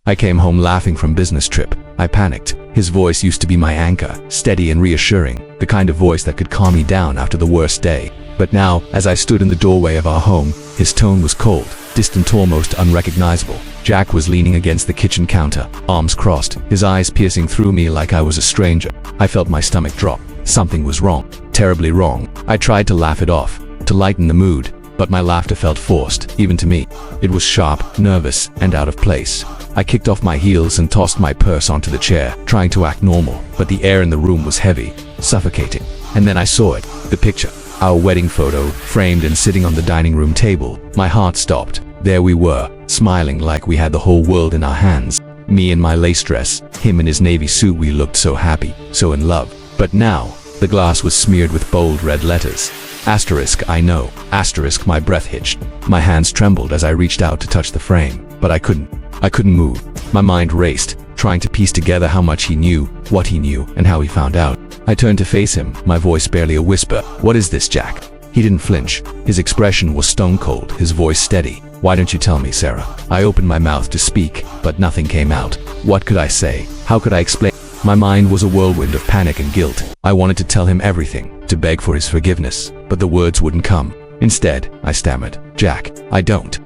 I came home laughing from business trip. I panicked. His voice used to be my anchor, steady and reassuring, the kind of voice that could calm me down after the worst day. But now, as I stood in the doorway of our home, his tone was cold, distant, almost unrecognizable. Jack was leaning against the kitchen counter, arms crossed, his eyes piercing through me like I was a stranger. I felt my stomach drop. Something was wrong, terribly wrong. I tried to laugh it off, to lighten the mood, but my laughter felt forced, even to me. It was sharp, nervous, and out of place. I kicked off my heels and tossed my purse onto the chair, trying to act normal, but the air in the room was heavy, suffocating. And then I saw it, the picture. Our wedding photo, framed and sitting on the dining room table. My heart stopped. There we were, smiling like we had the whole world in our hands. Me in my lace dress, him in his navy suit. We looked so happy, so in love. But now, the glass was smeared with bold red letters. Asterisk, I know. Asterisk. My breath hitched. My hands trembled as I reached out to touch the frame, but I couldn't. I couldn't move. My mind raced, trying to piece together how much he knew, what he knew, and how he found out. I turned to face him, my voice barely a whisper. What is this, Jack? He didn't flinch. His expression was stone cold, his voice steady. Why don't you tell me, Sarah? I opened my mouth to speak, but nothing came out. What could I say? How could I explain? My mind was a whirlwind of panic and guilt. I wanted to tell him everything, to beg for his forgiveness, but the words wouldn't come. Instead, I stammered, Jack, I don't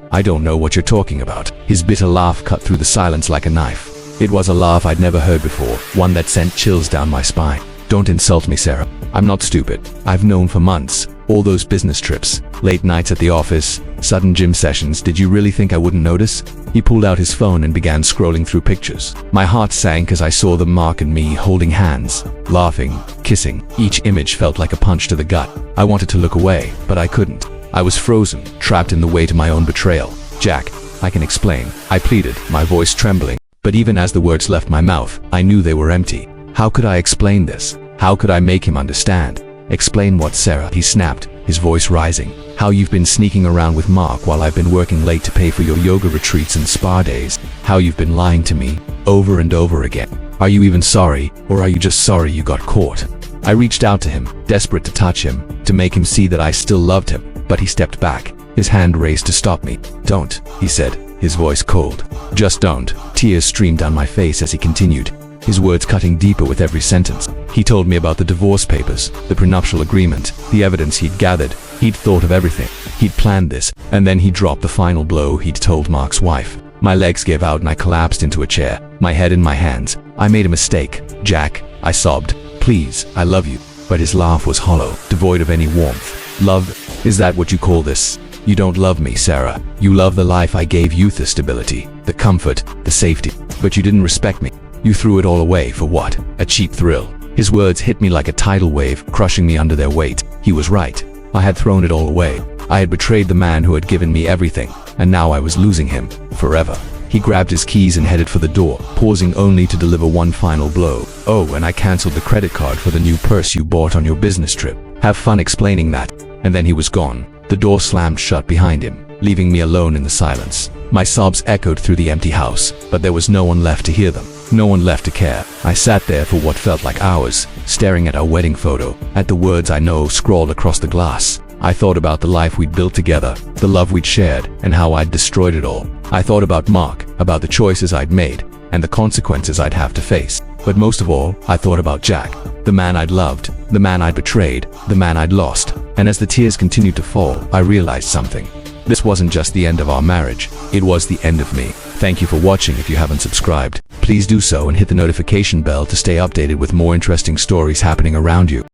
know what you're talking about. His bitter laugh cut through the silence like a knife. It was a laugh I'd never heard before, one that sent chills down my spine. Don't insult me, Sarah. I'm not stupid. I've known for months. All those business trips, late nights at the office, sudden gym sessions. Did you really think I wouldn't notice? He pulled out his phone and began scrolling through pictures. My heart sank as I saw them, Mark and me holding hands, laughing, kissing. Each image felt like a punch to the gut. I wanted to look away, but I couldn't. I was frozen, trapped in the weight of my own betrayal. Jack, I can explain. I pleaded, my voice trembling. But even as the words left my mouth, I knew they were empty. How could I explain this? How could I make him understand? Explain what, Sarah? He snapped, his voice rising. How you've been sneaking around with Mark while I've been working late to pay for your yoga retreats and spa days. How you've been lying to me, over and over again. Are you even sorry, or are you just sorry you got caught? I reached out to him, desperate to touch him, to make him see that I still loved him, but he stepped back, his hand raised to stop me. Don't, he said, his voice cold. Just don't. Tears streamed down my face as he continued, his words cutting deeper with every sentence. He told me about the divorce papers, the prenuptial agreement, the evidence he'd gathered. He'd thought of everything. He'd planned this, and then he dropped the final blow. He'd told Mark's wife. My legs gave out and I collapsed into a chair, my head in my hands. I made a mistake, Jack, I sobbed. Please, I love you. But his laugh was hollow, devoid of any warmth. Love? Is that what you call this? You don't love me, Sarah. You love the life I gave you, the stability, the comfort, the safety. But you didn't respect me. You threw it all away for what? A cheap thrill. His words hit me like a tidal wave, crushing me under their weight. He was right. I had thrown it all away. I had betrayed the man who had given me everything, and now I was losing him, forever. He grabbed his keys and headed for the door, pausing only to deliver one final blow. Oh, and I canceled the credit card for the new purse you bought on your business trip. Have fun explaining that. And then he was gone. The door slammed shut behind him, leaving me alone in the silence. My sobs echoed through the empty house, but there was no one left to hear them. No one left to care. I sat there for what felt like hours, staring at our wedding photo, at the words I know scrawled across the glass. I thought about the life we'd built together, the love we'd shared, and how I'd destroyed it all. I thought about Mark, about the choices I'd made, and the consequences I'd have to face. But most of all, I thought about Jack, the man I'd loved, the man I'd betrayed, the man I'd lost. And as the tears continued to fall, I realized something. This wasn't just the end of our marriage, it was the end of me. Thank you for watching. If you haven't subscribed, please do so and hit the notification bell to stay updated with more interesting stories happening around you.